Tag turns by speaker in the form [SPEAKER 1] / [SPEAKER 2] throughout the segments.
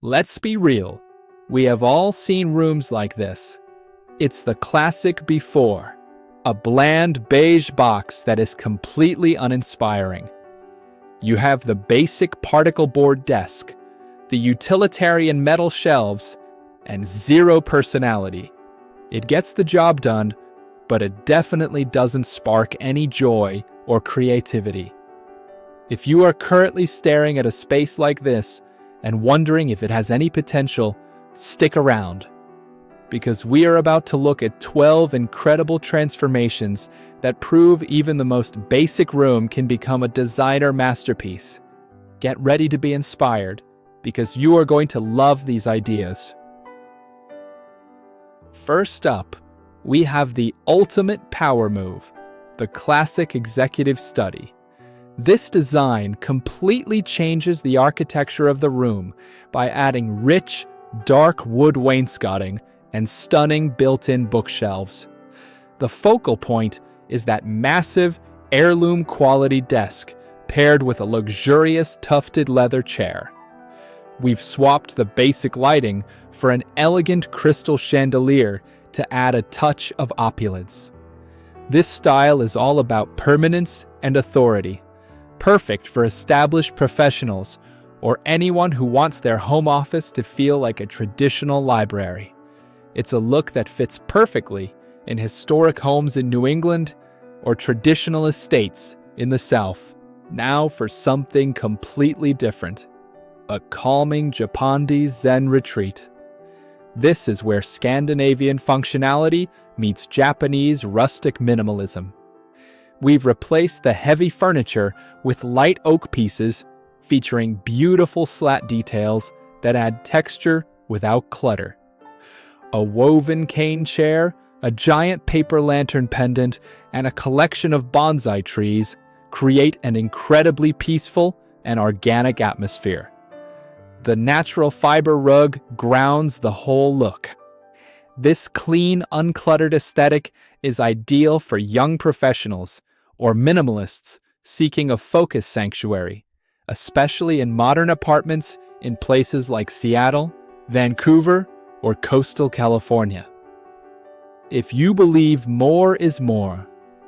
[SPEAKER 1] Let's be real. We have all seen rooms like this. It's the classic before, a bland beige box that is completely uninspiring. You have the basic particle board desk, the utilitarian metal shelves, and zero personality. It gets the job done, but it definitely doesn't spark any joy or creativity. If you are currently staring at a space like this and wondering if it has any potential, stick around, because we are about to look at 12 incredible transformations that prove even the most basic room can become a designer masterpiece. Get ready to be inspired, because you are going to love these ideas. First up, we have the ultimate power move, the classic executive study. This design completely changes the architecture of the room by adding rich, dark wood wainscoting and stunning built-in bookshelves. The focal point is that massive, heirloom-quality desk paired with a luxurious tufted leather chair. We've swapped the basic lighting for an elegant crystal chandelier to add a touch of opulence. This style is all about permanence and authority, perfect for established professionals or anyone who wants their home office to feel like a traditional library. It's a look that fits perfectly in historic homes in New England or traditional estates in the South. Now for something completely different, a calming Japandi Zen retreat. This is where Scandinavian functionality meets Japanese rustic minimalism. We've replaced the heavy furniture with light oak pieces featuring beautiful slat details that add texture without clutter. A woven cane chair, a giant paper lantern pendant, and a collection of bonsai trees create an incredibly peaceful and organic atmosphere. The natural fiber rug grounds the whole look. This clean, uncluttered aesthetic is ideal for young professionals or minimalists seeking a focus sanctuary, especially in modern apartments in places like Seattle, Vancouver, or coastal California. If you believe more is more,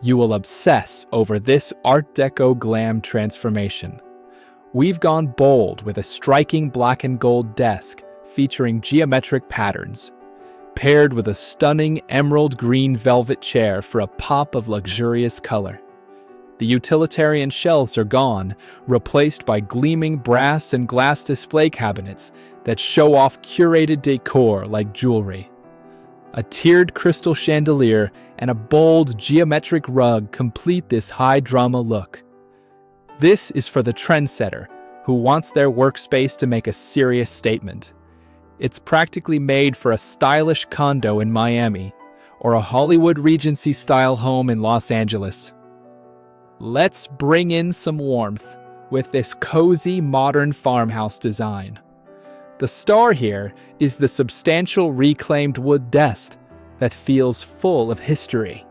[SPEAKER 1] you will obsess over this Art Deco glam transformation. We've gone bold with a striking black and gold desk featuring geometric patterns, paired with a stunning emerald green velvet chair for a pop of luxurious color. The utilitarian shelves are gone, replaced by gleaming brass and glass display cabinets that show off curated decor like jewelry. A tiered crystal chandelier and a bold geometric rug complete this high-drama look. This is for the trendsetter who wants their workspace to make a serious statement. It's practically made for a stylish condo in Miami or a Hollywood Regency-style home in Los Angeles. Let's bring in some warmth with this cozy modern farmhouse design. The star here is the substantial reclaimed wood desk that feels full of history.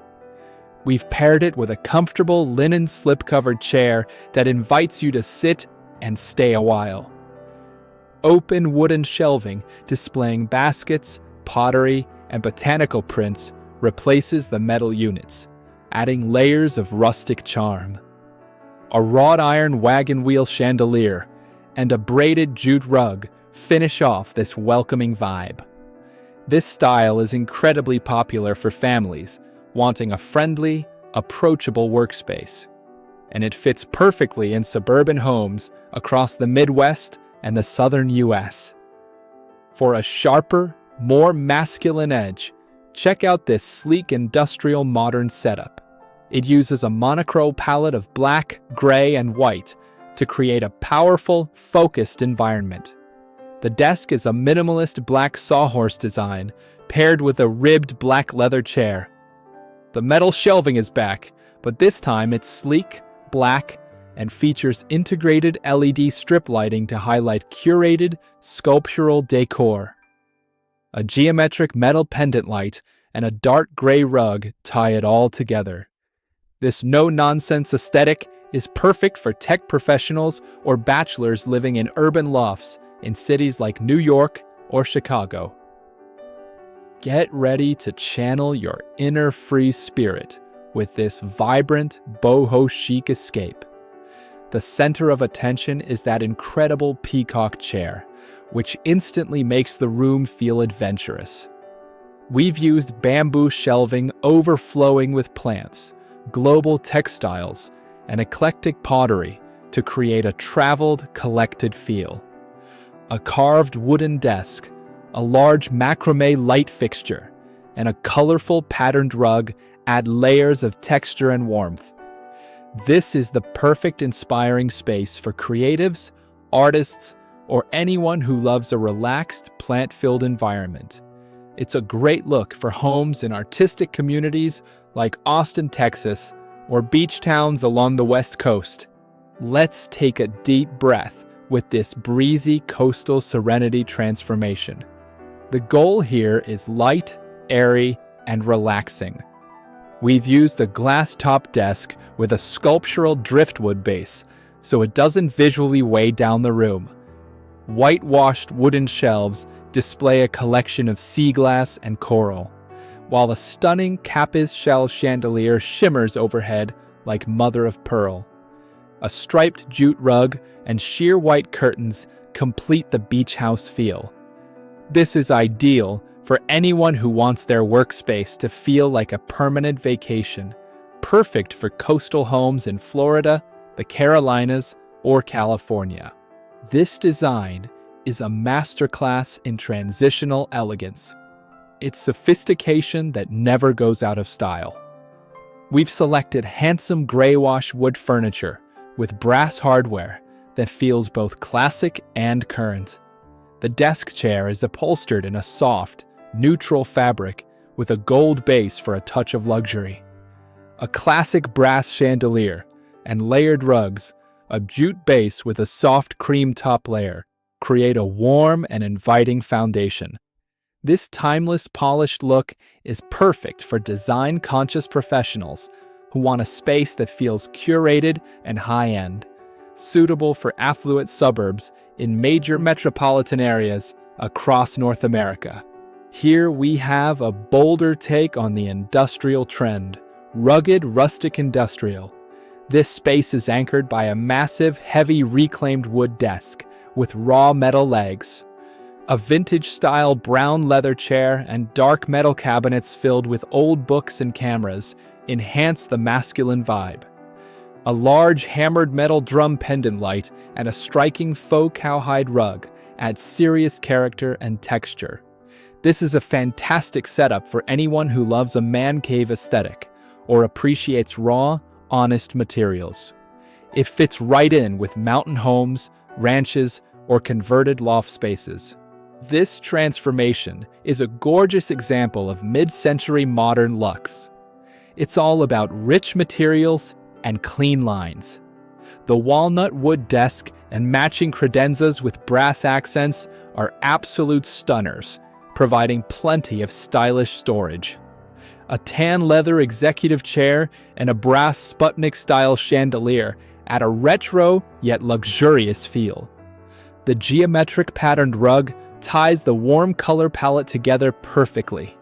[SPEAKER 1] We've paired it with a comfortable linen slip-covered chair that invites you to sit and stay a while. Open wooden shelving displaying baskets, pottery, and botanical prints replaces the metal units, adding layers of rustic charm. A wrought iron wagon wheel chandelier and a braided jute rug finish off this welcoming vibe. This style is incredibly popular for families wanting a friendly, approachable workspace, and it fits perfectly in suburban homes across the Midwest and the southern US. For a sharper, more masculine edge, check out this sleek industrial modern setup. It uses a monochrome palette of black, gray, and white to create a powerful, focused environment. The desk is a minimalist black sawhorse design paired with a ribbed black leather chair. The metal shelving is back, but this time it's sleek, black, and features integrated LED strip lighting to highlight curated, sculptural decor. A geometric metal pendant light and a dark gray rug tie it all together. This no-nonsense aesthetic is perfect for tech professionals or bachelors living in urban lofts in cities like New York or Chicago. Get ready to channel your inner free spirit with this vibrant boho chic escape. The center of attention is that incredible peacock chair, which instantly makes the room feel adventurous. We've used bamboo shelving overflowing with plants, global textiles, and eclectic pottery to create a traveled, collected feel. A carved wooden desk, a large macrame light fixture, and a colorful patterned rug add layers of texture and warmth. This is the perfect inspiring space for creatives, artists, or anyone who loves a relaxed, plant-filled environment. It's a great look for homes in artistic communities like Austin, Texas, or beach towns along the West Coast. Let's take a deep breath with this breezy coastal serenity transformation. The goal here is light, airy, and relaxing. We've used a glass-top desk with a sculptural driftwood base, so it doesn't visually weigh down the room. Whitewashed wooden shelves display a collection of sea glass and coral, while a stunning Capiz shell chandelier shimmers overhead like mother of pearl. A striped jute rug and sheer white curtains complete the beach house feel. This is ideal for anyone who wants their workspace to feel like a permanent vacation, perfect for coastal homes in Florida, the Carolinas, or California. This design is a masterclass in transitional elegance. It's sophistication that never goes out of style. We've selected handsome gray wash wood furniture with brass hardware that feels both classic and current. The desk chair is upholstered in a soft, neutral fabric with a gold base for a touch of luxury. A classic brass chandelier and layered rugs, a jute base with a soft cream top layer, create a warm and inviting foundation. This timeless polished look is perfect for design-conscious professionals who want a space that feels curated and high-end, suitable for affluent suburbs in major metropolitan areas across North America. Here we have a bolder take on the industrial trend, rugged rustic industrial. This space is anchored by a massive, heavy reclaimed wood desk with raw metal legs, a vintage-style brown leather chair, and dark metal cabinets filled with old books and cameras enhance the masculine vibe. A large hammered metal drum pendant light and a striking faux cowhide rug add serious character and texture. This is a fantastic setup for anyone who loves a man cave aesthetic or appreciates raw, honest materials. It fits right in with mountain homes, ranches, or converted loft spaces. This transformation is a gorgeous example of mid-century modern luxe. It's all about rich materials and clean lines. The walnut wood desk and matching credenzas with brass accents are absolute stunners, providing plenty of stylish storage. A tan leather executive chair and a brass Sputnik-style chandelier add a retro yet luxurious feel. The geometric patterned rug ties the warm color palette together perfectly.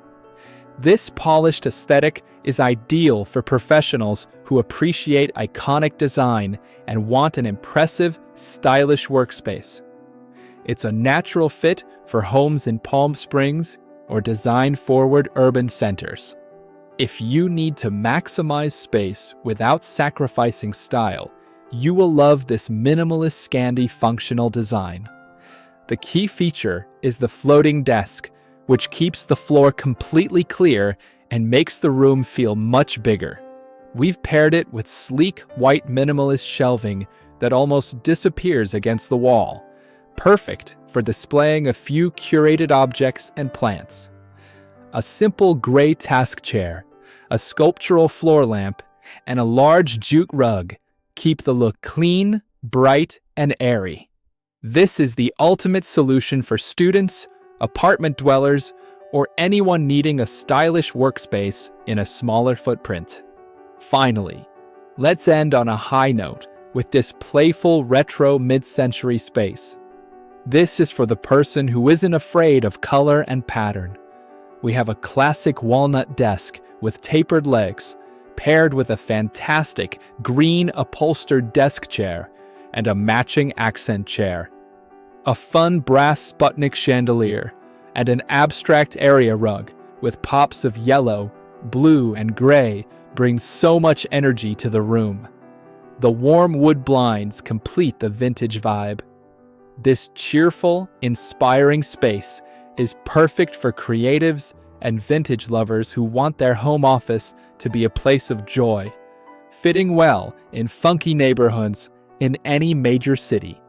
[SPEAKER 1] This polished aesthetic is ideal for professionals who appreciate iconic design and want an impressive, stylish workspace. It's a natural fit for homes in Palm Springs or design-forward urban centers. If you need to maximize space without sacrificing style, you will love this minimalist Scandi functional design. The key feature is the floating desk, which keeps the floor completely clear and makes the room feel much bigger. We've paired it with sleek white minimalist shelving that almost disappears against the wall, perfect for displaying a few curated objects and plants. A simple gray task chair, a sculptural floor lamp, and a large jute rug keep the look clean, bright, and airy. This is the ultimate solution for students, apartment dwellers, or anyone needing a stylish workspace in a smaller footprint. Finally, let's end on a high note with this playful retro mid-century space. This is for the person who isn't afraid of color and pattern. We have a classic walnut desk with tapered legs, paired with a fantastic green upholstered desk chair and a matching accent chair, a fun brass Sputnik chandelier, and an abstract area rug with pops of yellow, blue, and gray brings so much energy to the room. The warm wood blinds complete the vintage vibe. This cheerful, inspiring space is perfect for creatives and vintage lovers who want their home office to be a place of joy, fitting well in funky neighborhoods in any major city.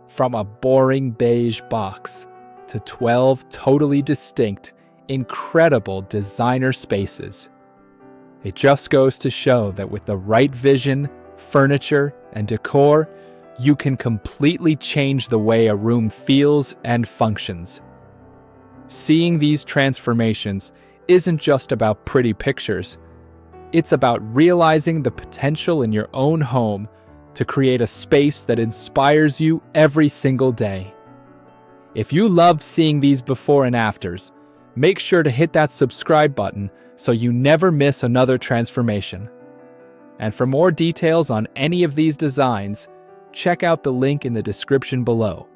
[SPEAKER 1] From a boring beige box to 12 totally distinct, incredible designer spaces. It just goes to show that with the right vision, furniture, and decor, you can completely change the way a room feels and functions. Seeing these transformations isn't just about pretty pictures. It's about realizing the potential in your own home to create a space that inspires you every single day. If you loved seeing these before and afters, make sure to hit that subscribe button so you never miss another transformation. And for more details on any of these designs, check out the link in the description below.